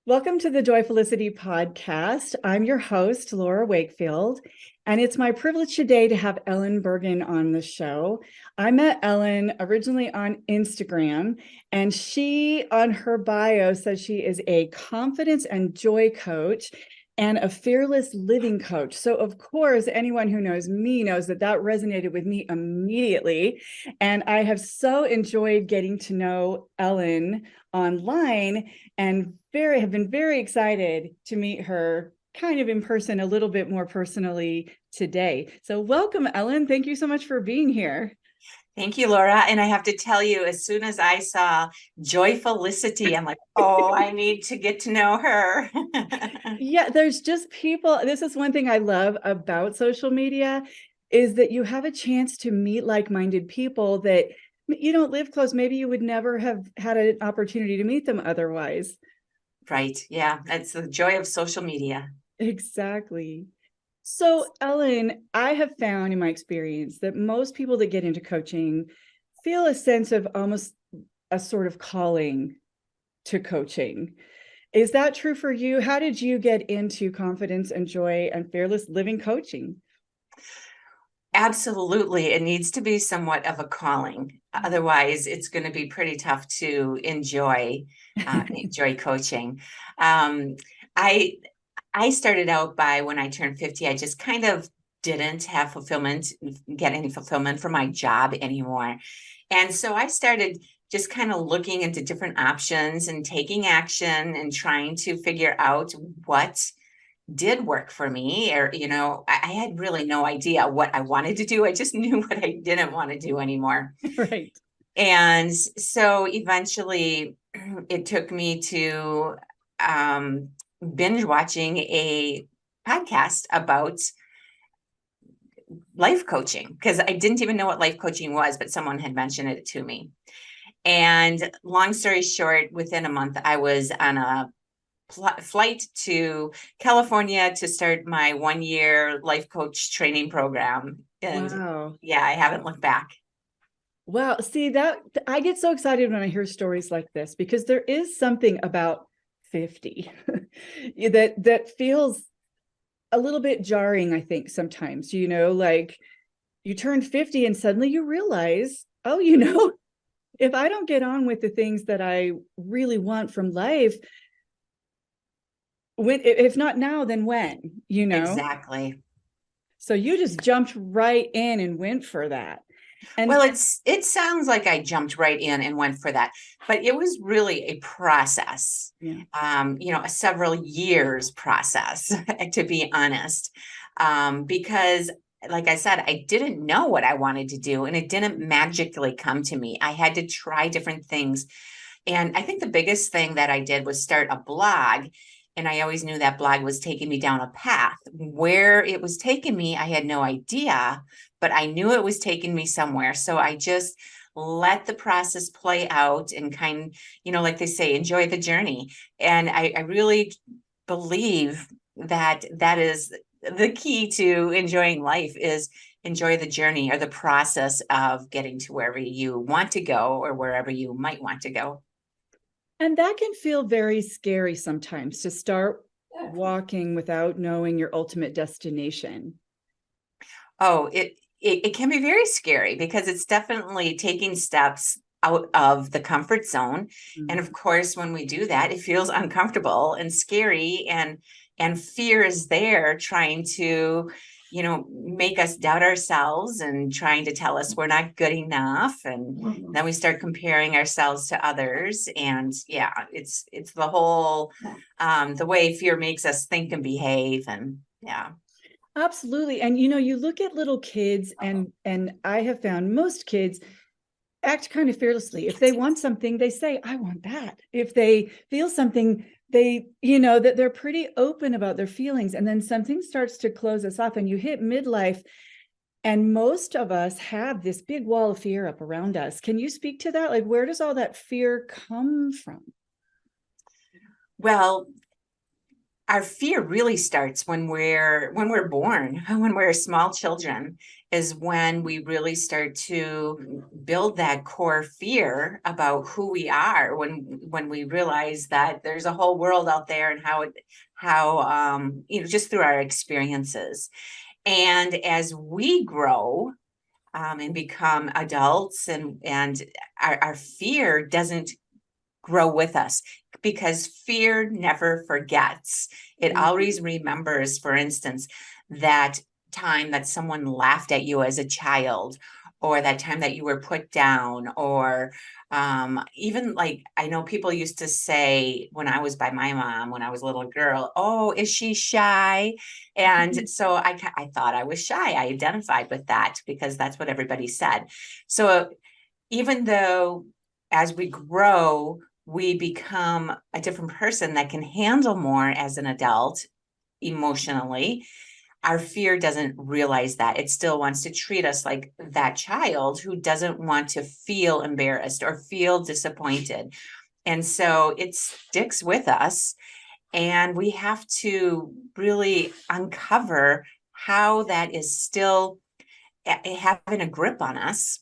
Welcome to the Joyfulicity podcast. I'm your host, Laura Wakefield, and it's my privilege today to have Ellen Burgan on the show. I met Ellen originally on Instagram, and she, on her bio, says she is a confidence and joy coach and a fearless living coach. So, of course, anyone who knows me knows that that resonated with me immediately. And I have so enjoyed getting to know Ellen online and have been very excited to meet her kind of in person, a little bit more personally today. So welcome, Ellen. Thank you so much for being here. Thank you, Laura. And I have to tell you, as soon as I saw Joyfulicity, I'm like, oh, I need to get to know her. Yeah, there's just people. This is one thing I love about social media is that you have a chance to meet like-minded people that you don't live close. Maybe you would never have had an opportunity to meet them otherwise. Right. Yeah. That's the joy of social media. Exactly. So, Ellen, I have found in my experience that most people that get into coaching feel a sense of almost a sort of calling to coaching. Is that true for you? How did you get into confidence and joy and fearless living coaching? Absolutely. It needs to be somewhat of a calling. Otherwise, it's going to be pretty tough to enjoy coaching. Um, I I started out by when I turned 50, I just kind of didn't have get any fulfillment from my job anymore. And so I started just kind of looking into different options and taking action and trying to figure out what did work for me. Or, I had really no idea what I wanted to do. I just knew what I didn't want to do anymore. Right. And so eventually it took me to um, binge watching a podcast about life coaching because I didn't even know what life coaching was, but someone had mentioned it to me. And long story short, within a month, I was on a flight to California to start my 1 year life coach training program. And Wow. yeah, I haven't looked back. Wow. See, that I get so excited when I hear stories like this because there is something about 50 that feels a little bit jarring, I think, sometimes, like you turn 50 and suddenly you realize, oh, if I don't get on with the things that I really want from life, if not now, then when? Exactly. So you just jumped right in and went for that. Well, And it sounds like I jumped right in and went for that, but it was really a process, yeah, a several years process, to be honest, because like I said, I didn't know what I wanted to do and it didn't magically come to me. I had to try different things. And I think the biggest thing that I did was start a blog. And I always knew that blog was taking me down a path. Where it was taking me, I had no idea, but I knew it was taking me somewhere. So I just let the process play out and like they say, enjoy the journey. And I really believe that that is the key to enjoying life is enjoy the journey or the process of getting to wherever you want to go or wherever you might want to go. that can feel very scary sometimes to start walking without knowing your ultimate destination. Oh, it can be very scary because it's definitely taking steps out of the comfort zone. And of Mhm. course, when we do that, it feels uncomfortable and scary and fear is there trying to, make us doubt ourselves and trying to tell us we're not good enough. And then we start comparing ourselves to others. And yeah, it's the whole the way fear makes us think and behave. And yeah. Absolutely. And you look at little kids and I have found most kids act kind of fearlessly. If they want something, they say, I want that. If they feel something, that they're pretty open about their feelings. And then something starts to close us off and you hit midlife. And most of us have this big wall of fear up around us. Can you speak to that? Like, where does all that fear come from? Well, our fear really starts when we're born, when we're small children, is when we really start to build that core fear about who we are, when we realize that there's a whole world out there, and how just through our experiences. And as we grow, and become adults, and our fear doesn't grow with us, because fear never forgets. It always remembers, for instance, that time that someone laughed at you as a child, or that time that you were put down, or even like, I know people used to say when I was by my mom, when I was a little girl, oh, is she shy? And so I thought I was shy. I identified with that because that's what everybody said. So even though as we grow, we become a different person that can handle more as an adult emotionally, our fear doesn't realize that. It still wants to treat us like that child who doesn't want to feel embarrassed or feel disappointed. And so it sticks with us. And we have to really uncover how that is still having a grip on us,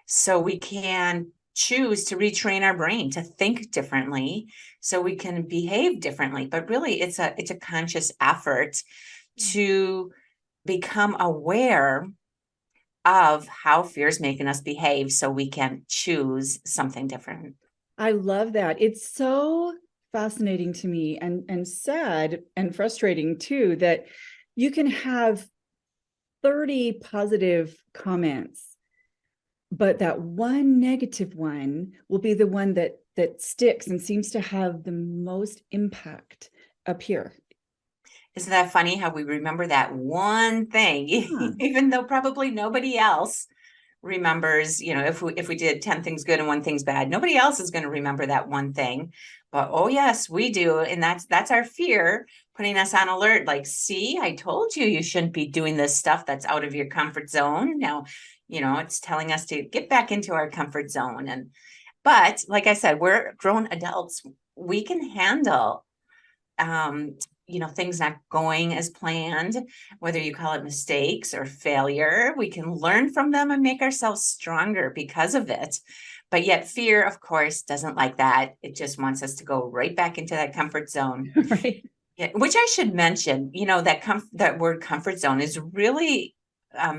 so we can choose to retrain our brain to think differently, so we can behave differently. But really, it's a conscious effort to become aware of how fear is making us behave, so we can choose something different. I love that. It's so fascinating to me, and sad and frustrating too, that you can have 30 positive comments, but that one negative one will be the one that sticks and seems to have the most impact up here. Isn't that funny how we remember that one thing, Huh. even though probably nobody else remembers, if we did 10 things good and one thing's bad, nobody else is going to remember that one thing. But oh yes, we do. And that's our fear putting us on alert. Like, see, I told you shouldn't be doing this stuff that's out of your comfort zone. Now, it's telling us to get back into our comfort zone. But like I said, we're grown adults. We can handle things not going as planned, whether you call it mistakes or failure. We can learn from them and make ourselves stronger because of it. But yet fear, of course, doesn't like that. It just wants us to go right back into that comfort zone. Right. Yeah, which I should mention, that word comfort zone is really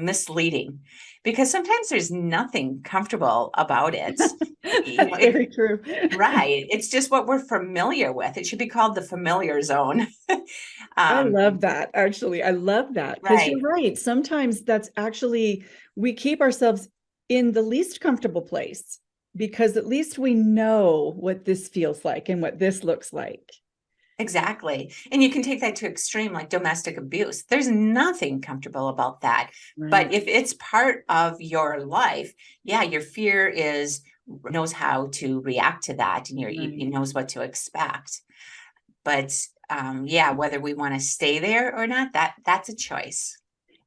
misleading, because sometimes there's nothing comfortable about it. That's very true. Right. It's just what we're familiar with. It should be called the familiar zone. I um, love that. Actually, I love that, because you're right. right. Sometimes that's actually, we keep ourselves in the least comfortable place, because at least we know what this feels like and what this looks like. Exactly. And you can take that to extreme, like domestic abuse. There's nothing comfortable about that. But Right. if it's part of your life, yeah, your fear knows how to react to that, and Right. it knows what to expect. But yeah, whether we want to stay there or not, that's a choice.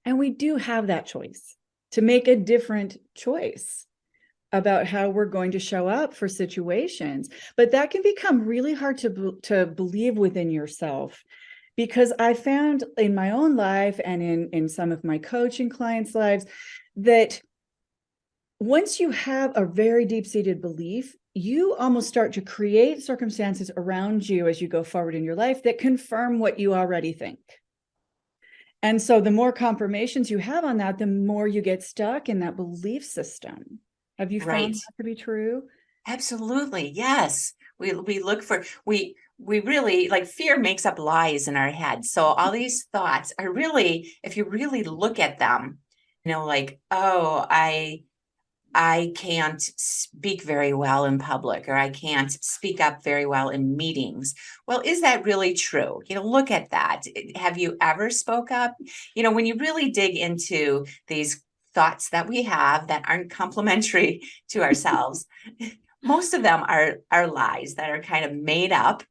And we do have that choice to make a different choice about how we're going to show up for situations. But that can become really hard to believe within yourself, because I found in my own life and in some of my coaching clients' lives that once you have a very deep-seated belief, you almost start to create circumstances around you as you go forward in your life that confirm what you already think. And so the more confirmations you have on that, the more you get stuck in that belief system. Have you found Right. that to be true? Absolutely. Yes. We look for we really, like, fear makes up lies in our head. So all these thoughts are really, if you really look at them, like, oh, I can't speak very well in public, or I can't speak up very well in meetings. Well, is that really true? Look at that. Have you ever spoke up? When you really dig into these thoughts that we have that aren't complimentary to ourselves, most of them are lies that are kind of made up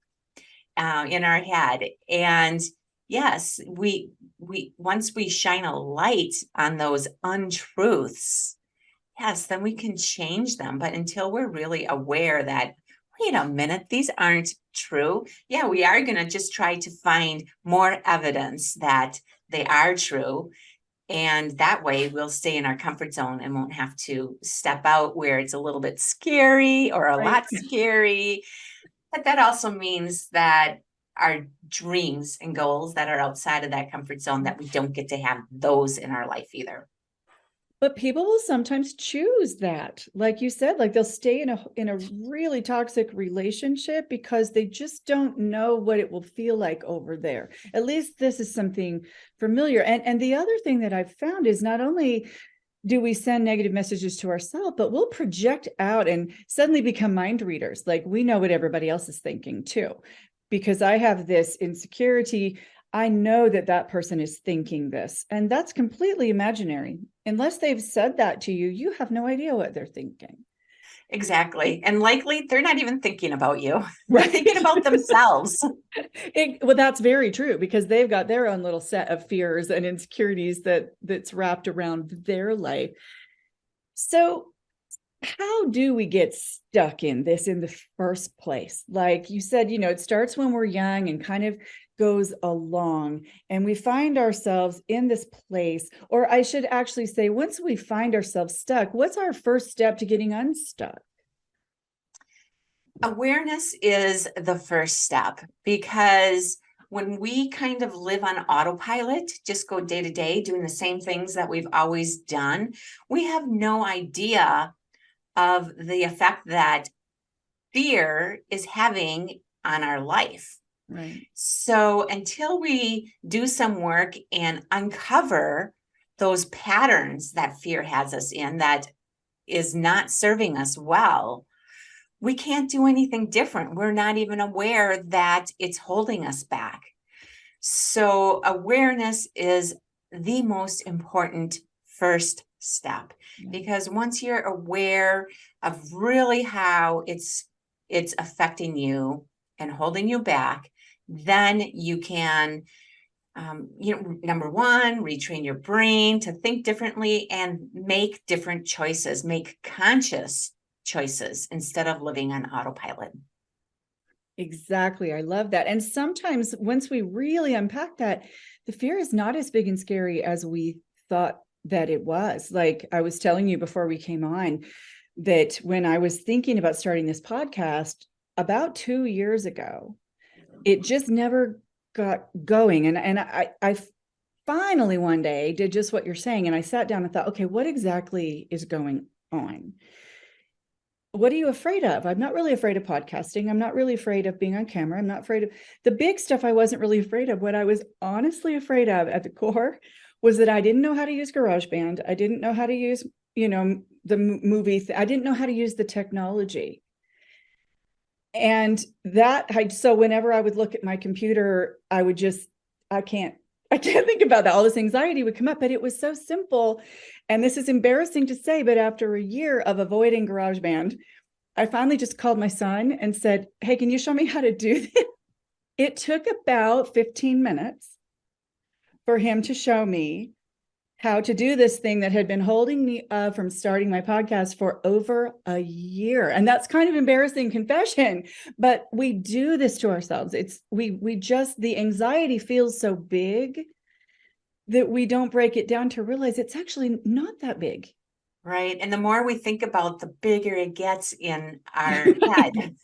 in our head. And yes, we once we shine a light on those untruths, yes, then we can change them. But until we're really aware that wait a minute, these aren't true. Yeah, we are going to just try to find more evidence that they are true. And that way we'll stay in our comfort zone and won't have to step out where it's a little bit scary or a Right. lot scary. But that also means that our dreams and goals that are outside of that comfort zone, that we don't get to have those in our life either. But people will sometimes choose that. Like you said, like they'll stay in a really toxic relationship because they just don't know what it will feel like over there. At least this is something familiar. And the other thing that I've found is not only do we send negative messages to ourselves, but we'll project out and suddenly become mind readers. Like we know what everybody else is thinking too, because I have this insecurity. I know that that person is thinking this, and that's completely imaginary. Unless they've said that to you, you have no idea what they're thinking. Exactly. And likely they're not even thinking about you. They're Right. thinking about themselves. Well, that's very true, because they've got their own little set of fears and insecurities that's wrapped around their life. So how do we get stuck in this in the first place? Like you said, it starts when we're young and kind of goes along, and we find ourselves in this place, or I should actually say, once we find ourselves stuck, what's our first step to getting unstuck? Awareness is the first step, because when we kind of live on autopilot, just go day to day doing the same things that we've always done, we have no idea of the effect that fear is having on our life. Right. So until we do some work and uncover those patterns that fear has us in that is not serving us well, we can't do anything different. We're not even aware that it's holding us back. So awareness is the most important first step, because once you're aware of really how it's affecting you and holding you back, then you can, number one, retrain your brain to think differently and make different choices, make conscious choices instead of living on autopilot. Exactly. I love that. And sometimes once we really unpack that, the fear is not as big and scary as we thought that it was. Like I was telling you before we came on, that when I was thinking about starting this podcast about 2 years ago, it just never got going. And I finally one day did just what you're saying. And I sat down and thought, okay, what exactly is going on? What are you afraid of? I'm not really afraid of podcasting. I'm not really afraid of being on camera. I'm not afraid of the big stuff. I wasn't really afraid of. What I was honestly afraid of at the core was that I didn't know how to use GarageBand. I didn't know how to use, the movie. I didn't know how to use the technology. And so whenever I would look at my computer, I can't think about that. All this anxiety would come up, but it was so simple. And this is embarrassing to say, but after a year of avoiding GarageBand, I finally just called my son and said, hey, can you show me how to do this? It took about 15 minutes for him to show me how to do this thing that had been holding me up from starting my podcast for over a year. And that's kind of embarrassing confession, but we do this to ourselves. The anxiety feels so big that we don't break it down to realize it's actually not that big. Right. And the more we think about, the bigger it gets in our head.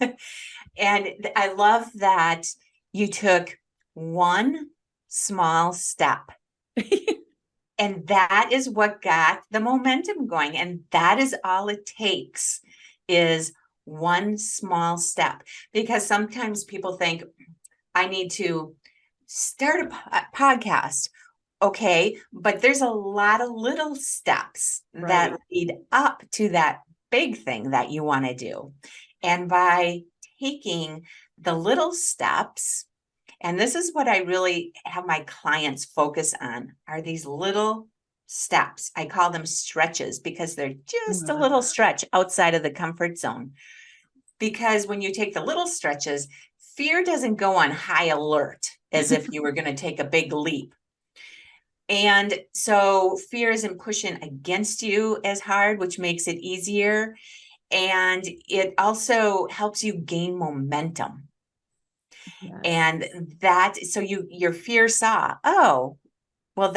And I love that you took one small step. And that is what got the momentum going. And that is all it takes, is one small step. Because sometimes people think, I need to start a podcast. Okay, but there's a lot of little steps that lead up to that big thing that you want to do. And by taking the little steps, and this is what I really have my clients focus on, are these little steps. I call them stretches, because they're just a little stretch outside of the comfort zone. Because when you take the little stretches, fear doesn't go on high alert as if you were going to take a big leap. And so fear isn't pushing against you as hard, which makes it easier. And it also helps you gain momentum. Yes. And so your fear saw, oh, well,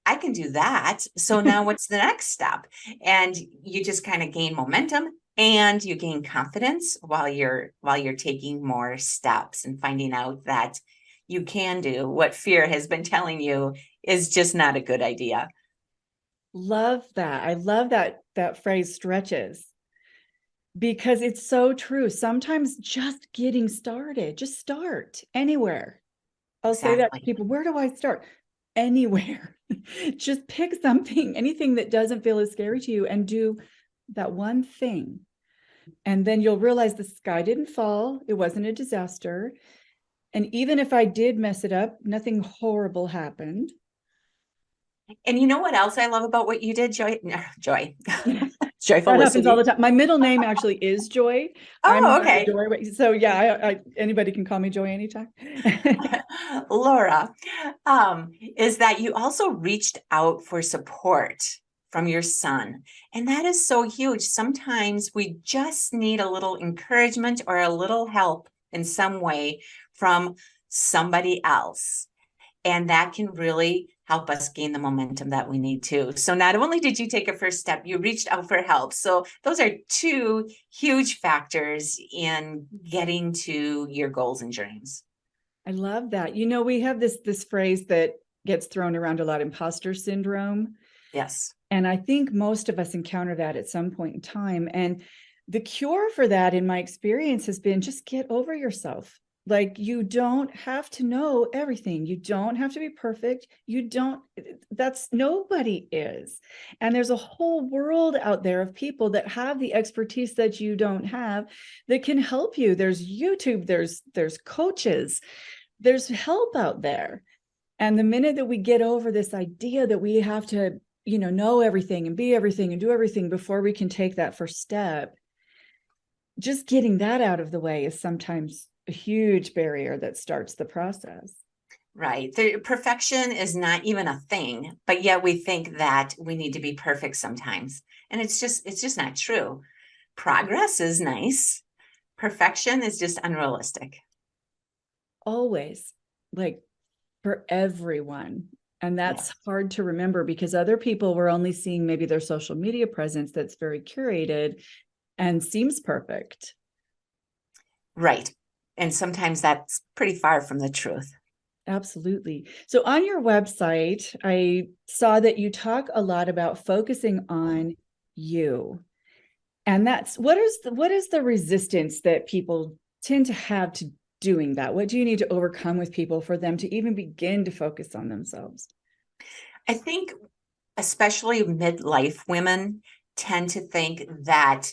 I can do that. So now what's the next step? And you just kind of gain momentum and you gain confidence while you're taking more steps and finding out that you can do what fear has been telling you is just not a good idea. Love that. I love that phrase, stretches, because it's so true. Sometimes just getting started, just start anywhere. I'll say that to Exactly. people, where do I start? Anywhere. Just pick something, anything that doesn't feel as scary to you, and do that one thing. And then you'll realize the sky didn't fall. It wasn't a disaster. And even if I did mess it up, nothing horrible happened. And you know what else I love about what you did, Joy? Joy. That happens all Joyfulicity. the time. My middle name actually is Joy. I'm Oh, not a okay. Joy. So yeah, anybody can call me Joy anytime. Laura, is that you also reached out for support from your son. And that is so huge. Sometimes we just need a little encouragement or a little help in some way from somebody else. And that can really help us gain the momentum that we need to. So not only did you take a first step, you reached out for help. So those are two huge factors in getting to your goals and dreams. I love that. We have this phrase that gets thrown around a lot, imposter syndrome. Yes. And I think most of us encounter that at some point in time. And the cure for that, in my experience, has been just get over yourself. Like, you don't have to know everything. You don't have to be perfect. Nobody is. And there's a whole world out there of people that have the expertise that you don't have that can help you. There's YouTube, there's coaches, there's help out there. And the minute that we get over this idea that we have to, know everything and be everything and do everything before we can take that first step, just getting that out of the way is sometimes a huge barrier that starts the process. Right. Perfection is not even a thing, but yet we think that we need to be perfect sometimes. And it's just not true. Progress is nice. Perfection is just unrealistic. Always, like, for everyone. And that's Yes. hard to remember because other people were only seeing maybe their social media presence that's very curated and seems perfect. Right. And sometimes that's pretty far from the truth. Absolutely. So on your website, I saw that you talk a lot about focusing on you. And that's what is the resistance that people tend to have to doing that? What do you need to overcome with people for them to even begin to focus on themselves? I think especially midlife women tend to think that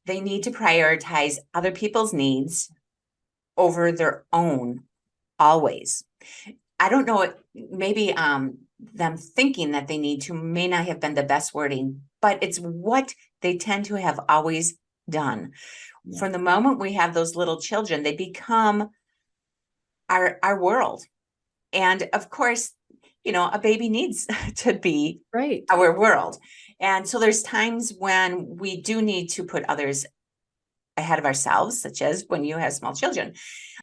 they need to prioritize other people's needs over their own always. I don't know, maybe them thinking that they need to may not have been the best wording, but it's what they tend to have always done. Yeah. From the moment we have those little children, they become our world. And of course, a baby needs to be Right. our world. And so there's times when we do need to put others ahead of ourselves, such as when you have small children.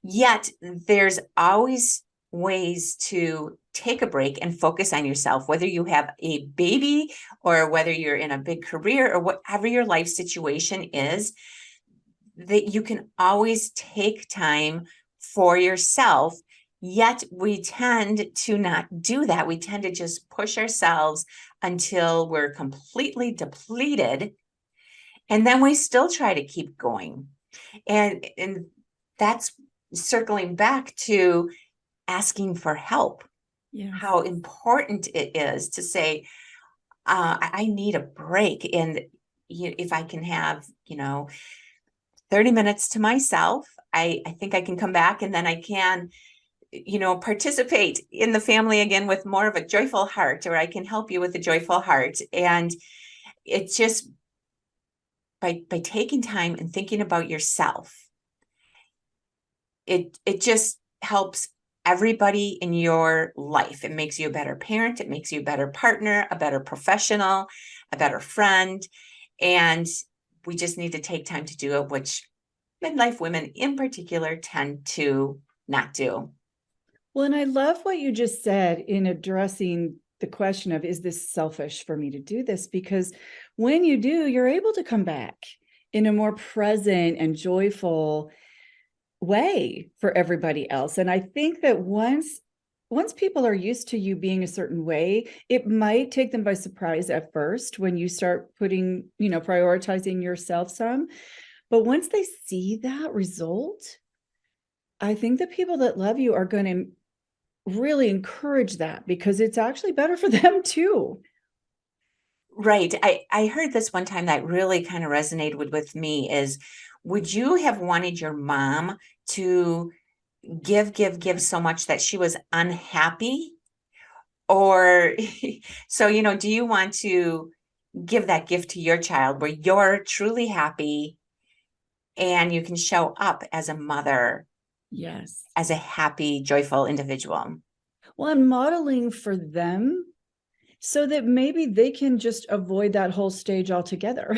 Yet there's always ways to take a break and focus on yourself, whether you have a baby or whether you're in a big career or whatever your life situation is, that you can always take time for yourself. Yet we tend to not do that. We tend to just push ourselves until we're completely depleted. And then we still try to keep going. And that's circling back to asking for help. Yeah. How important it is to say, I need a break. And if I can have, 30 minutes to myself, I think I can come back and then I can, participate in the family again with more of a joyful heart, or I can help you with a joyful heart. And it's just by taking time and thinking about yourself, it just helps everybody in your life. It makes you a better parent. It makes you a better partner, a better professional, a better friend. And we just need to take time to do it, which midlife women in particular tend to not do. Well, and I love what you just said in addressing the question of, is this selfish for me to do this? Because when you do, you're able to come back in a more present and joyful way for everybody else. And I think that once people are used to you being a certain way, it might take them by surprise at first when you start putting, prioritizing yourself some. But once they see that result, I think the people that love you are going to really encourage that, because it's actually better for them too. Right. I heard this one time that really kind of resonated with me is, would you have wanted your mom to give so much that she was unhappy? Or, so, do you want to give that gift to your child where you're truly happy and you can show up as a mother? Yes. As a happy, joyful individual. Well, I'm modeling for them so that maybe they can just avoid that whole stage altogether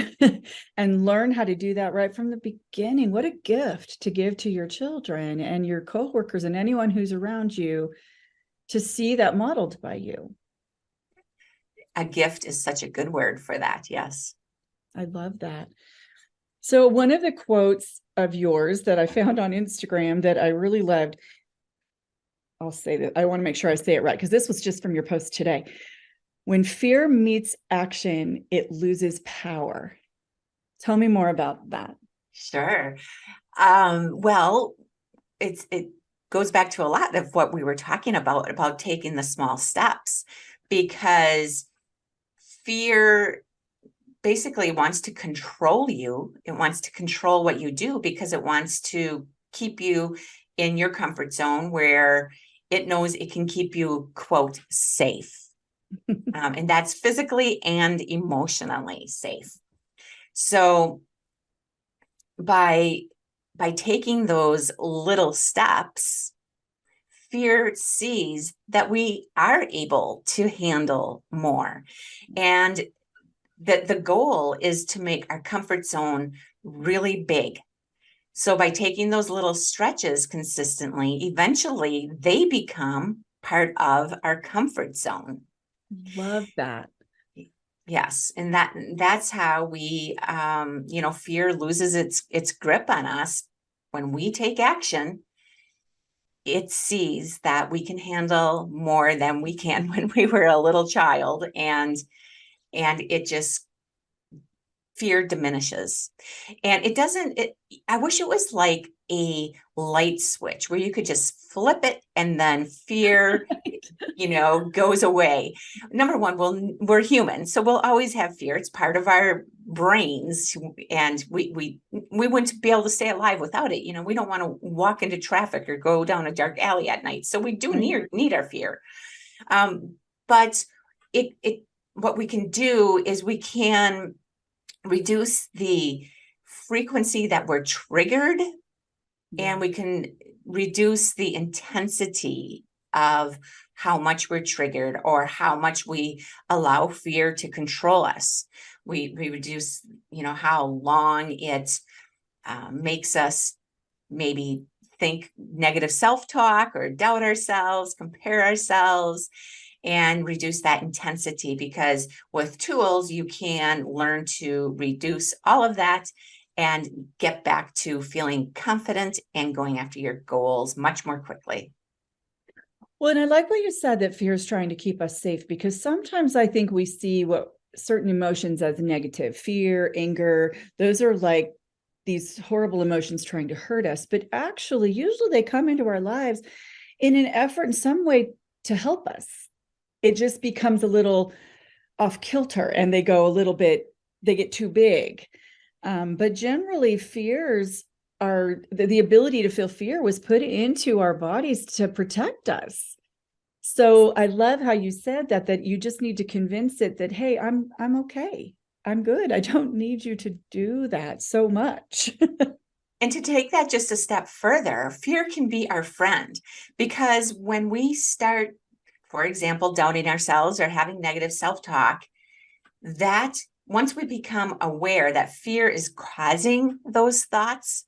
and learn how to do that right from the beginning. What a gift to give to your children and your coworkers and anyone who's around you, to see that modeled by you. A gift is such a good word for that. Yes. I love that. So one of the quotes of yours that I found on Instagram that I really loved, I'll say that, I want to make sure I say it right, because this was just from your post today. When fear meets action, it loses power. Tell me more about that. Sure. Well, it goes back to a lot of what we were talking about taking the small steps, because fear basically wants to control you. It wants to control what you do because it wants to keep you in your comfort zone where it knows it can keep you, quote, safe. And that's physically and emotionally safe. So by taking those little steps, fear sees that we are able to handle more. And that the goal is to make our comfort zone really big. So by taking those little stretches consistently, eventually they become part of our comfort zone. Love that. Yes. And that's how we, fear loses its grip on us. When we take action, it sees that we can handle more than we can when we were a little child. And it just, fear diminishes. And I wish it was like a light switch where you could just flip it and then fear, goes away. Number one, we're human, so we'll always have fear. It's part of our brains, and we wouldn't be able to stay alive without it. We don't want to walk into traffic or go down a dark alley at night. So we do need our fear. But what we can do is we can reduce the frequency that we're triggered, and we can reduce the intensity of how much we're triggered or how much we allow fear to control us. We reduce, how long it makes us maybe think negative self-talk or doubt ourselves, compare ourselves, and reduce that intensity, because with tools, you can learn to reduce all of that and get back to feeling confident and going after your goals much more quickly. Well, and I like what you said, that fear is trying to keep us safe, because sometimes I think we see what certain emotions as negative. Fear, anger, those are like these horrible emotions trying to hurt us. But actually, usually they come into our lives in an effort in some way to help us. It just becomes a little off kilter and they get too big. But generally, fears are the ability to feel fear was put into our bodies to protect us. So I love how you said that you just need to convince it that, hey, I'm okay. I'm good. I don't need you to do that so much. And to take that just a step further, fear can be our friend, because when we start, for example, doubting ourselves or having negative self-talk, that once we become aware that fear is causing those thoughts,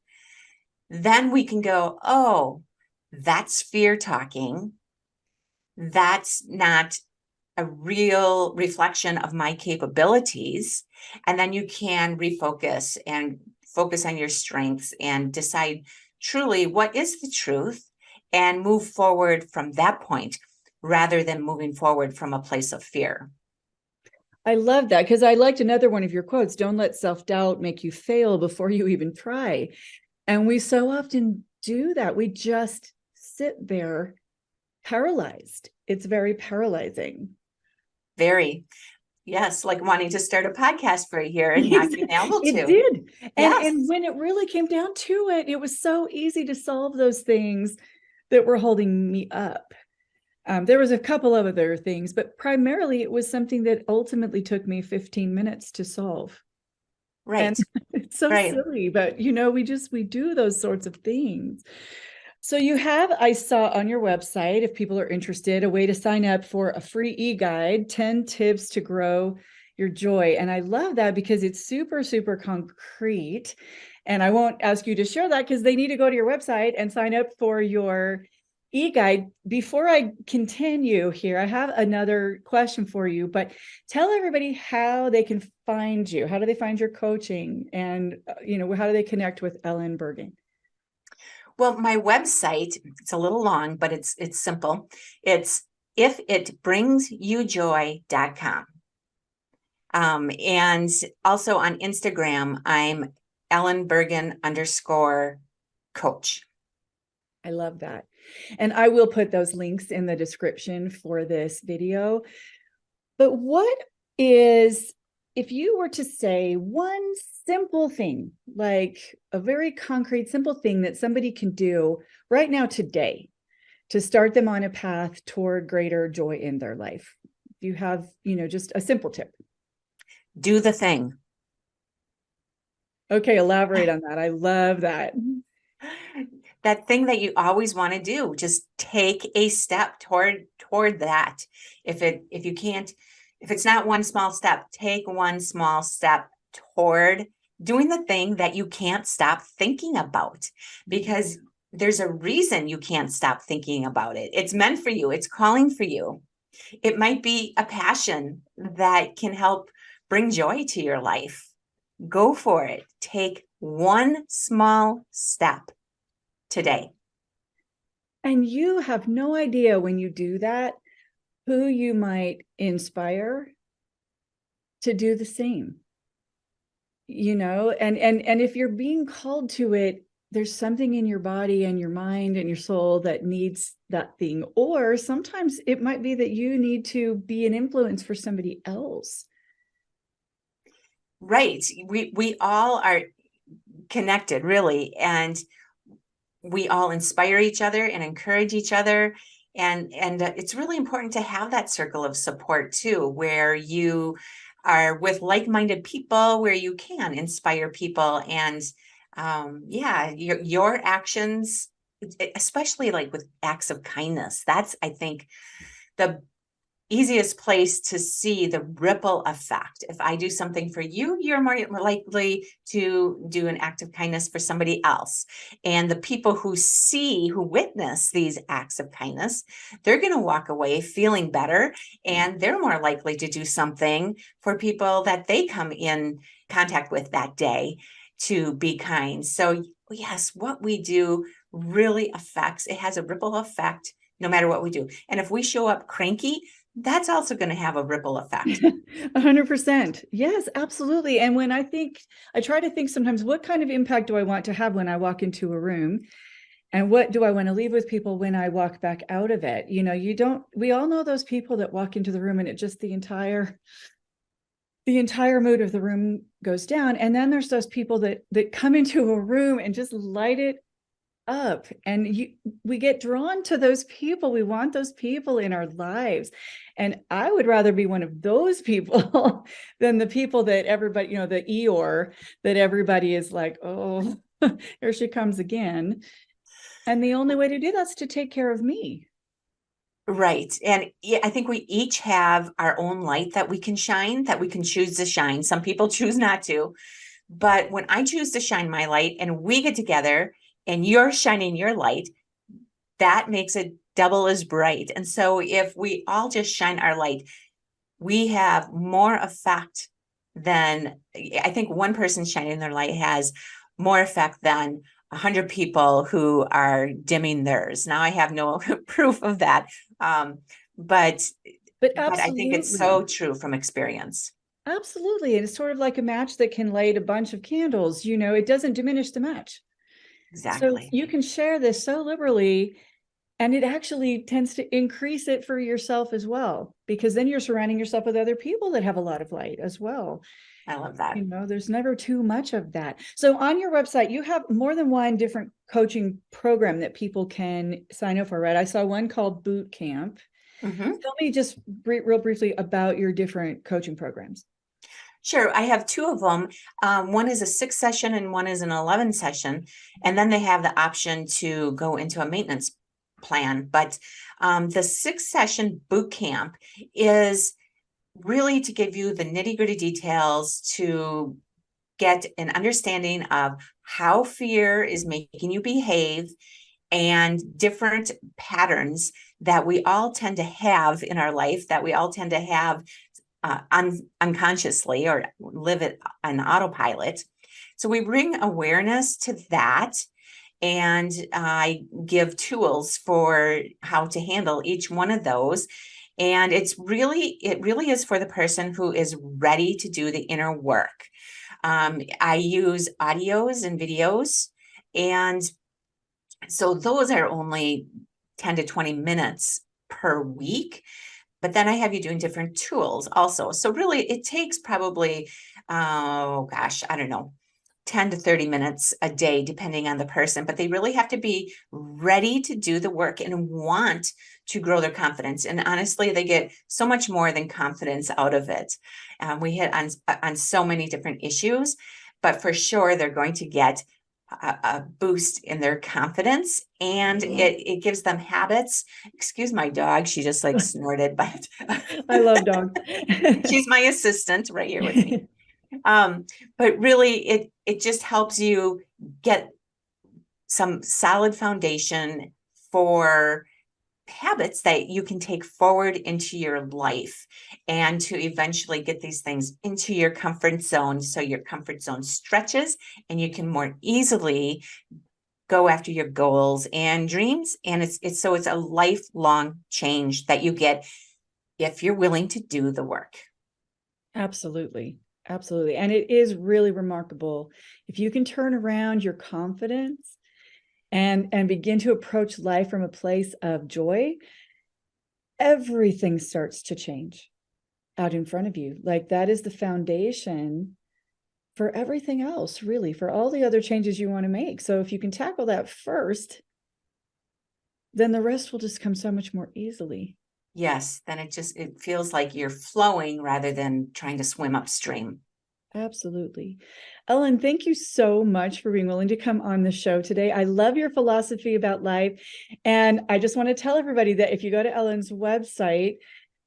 then we can go, oh, that's fear talking. That's not a real reflection of my capabilities. And then you can refocus and focus on your strengths and decide truly what is the truth and move forward from that point rather than moving forward from a place of fear. I love that, because I liked another one of your quotes: don't let self-doubt make you fail before you even try. And we so often do that. We just sit there paralyzed. It's very paralyzing. Very. Yes, like wanting to start a podcast for a year and not being able It to. did. Yes. And when it really came down to it, it was so easy to solve those things that were holding me up. There was a couple of other things, but primarily it was something that ultimately took me 15 minutes to solve. Right. And it's so Right. silly, but we do those sorts of things. So you have, I saw on your website, if people are interested, a way to sign up for a free e-guide, 10 tips to grow your joy. And I love that because it's super, super concrete. And I won't ask you to share that because they need to go to your website and sign up for your e-guide. Before I continue here, I have another question for you, but tell everybody how they can find you. How do they find your coaching? And, how do they connect with Ellen Burgan? Well, my website, it's a little long, but it's simple. It's ifitbringsyoujoy.com. And also on Instagram, I'm Ellen Burgan _coach. I love that. And I will put those links in the description for this video. But what is, if you were to say one simple thing, like a very concrete, simple thing that somebody can do right now today to start them on a path toward greater joy in their life? If you have, just a simple tip. Do the thing. Okay, elaborate on that. I love that. That thing that you always want to do, just take a step toward that. If it's not one small step, take one small step toward doing the thing that you can't stop thinking about, because there's a reason you can't stop thinking about it. It's meant for you. It's calling for you. It might be a passion that can help bring joy to your life. Go for it. Take one small step today. And you have no idea when you do that who you might inspire to do the same. And if you're being called to it, there's something in your body and your mind and your soul that needs that thing. Or sometimes it might be that you need to be an influence for somebody else. Right. We all are connected, really, and we all inspire each other and encourage each other. And it's really important to have that circle of support too, where you are with like-minded people, where you can inspire people. And your actions, especially like with acts of kindness, that's, I think, the easiest place to see the ripple effect. If I do something for you, you're more likely to do an act of kindness for somebody else. And the people who witness these acts of kindness, they're going to walk away feeling better, and they're more likely to do something for people that they come in contact with that day to be kind. So yes, what we do really affects, it has a ripple effect no matter what we do. And if we show up cranky, that's also going to have a ripple effect. 100%. Yes, absolutely. And when I try to think sometimes, what kind of impact do I want to have when I walk into a room? And what do I want to leave with people when I walk back out of it? We all know those people that walk into the room and it just the entire mood of the room goes down. And then there's those people that come into a room and just light it up, and we get drawn to those people. We want those people in our lives, and I would rather be one of those people than the people that everybody, the Eeyore that everybody is like, oh, here she comes again. And the only way to do that is to take care of me. Right. And yeah, I think we each have our own light that we can shine, that we can choose to shine. Some people choose not to. But when I choose to shine my light and we get together and you're shining your light, that makes it double as bright. And so if we all just shine our light, we have more effect than, I think one person shining their light has more effect than 100 people who are dimming theirs. Now I have no proof of that. Um, but I think it's so true from experience. Absolutely. And it's sort of like a match that can light a bunch of candles, it doesn't diminish the match. Exactly. So you can share this so liberally, and it actually tends to increase it for yourself as well, because then you're surrounding yourself with other people that have a lot of light as well. I love that. There's never too much of that. So on your website, you have more than one different coaching program that people can sign up for, right? I saw one called Boot Camp. Tell me just real briefly about your different coaching programs. Sure. I have two of them. One is a 6 session and one is an 11 session. And then they have the option to go into a maintenance plan. But the 6 session boot camp is really to give you the nitty-gritty details to get an understanding of how fear is making you behave and different patterns that we all tend to have in our life, that we all tend to have unconsciously or live it on autopilot. So we bring awareness to that, and I give tools for how to handle each one of those. And it really is for the person who is ready to do the inner work. I use audios and videos, and so those are only 10 to 20 minutes per week. But then I have you doing different tools also. So really it takes probably, I don't know, 10 to 30 minutes a day, depending on the person, but they really have to be ready to do the work and want to grow their confidence. And honestly, they get so much more than confidence out of it. We hit on so many different issues, but for sure, they're going to get a boost in their confidence, and it gives them habits. Excuse my dog. She just like snorted, but I love dogs. She's my assistant right here with me. But really it just helps you get some solid foundation for habits that you can take forward into your life and to eventually get these things into your comfort zone. So your comfort zone stretches and you can more easily go after your goals and dreams. And it's a lifelong change that you get if you're willing to do the work. Absolutely. Absolutely. And it is really remarkable if you can turn around your confidence and begin to approach life from a place of joy. Everything starts to change out in front of you. Like that is the foundation for everything else, really, for all the other changes you want to make. So if you can tackle that first, then the rest will just come so much more easily. Yes, then it feels like you're flowing rather than trying to swim upstream. Absolutely. Ellen, thank you so much for being willing to come on the show today. I love your philosophy about life. And I just want to tell everybody that if you go to Ellen's website,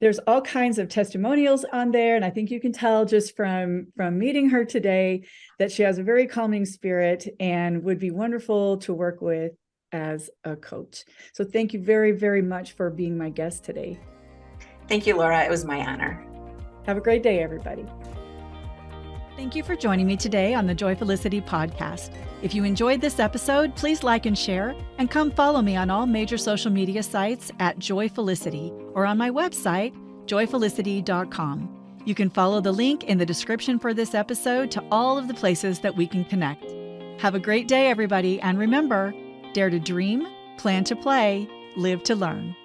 there's all kinds of testimonials on there. And I think you can tell just from meeting her today that she has a very calming spirit and would be wonderful to work with as a coach. So thank you very, very much for being my guest today. Thank you, Laura. It was my honor. Have a great day, everybody. Thank you for joining me today on the Joyfulicity podcast. If you enjoyed this episode, please like and share, and come follow me on all major social media sites at Joyfulicity or on my website, joyfulicity.com. You can follow the link in the description for this episode to all of the places that we can connect. Have a great day, everybody, and remember, dare to dream, plan to play, live to learn.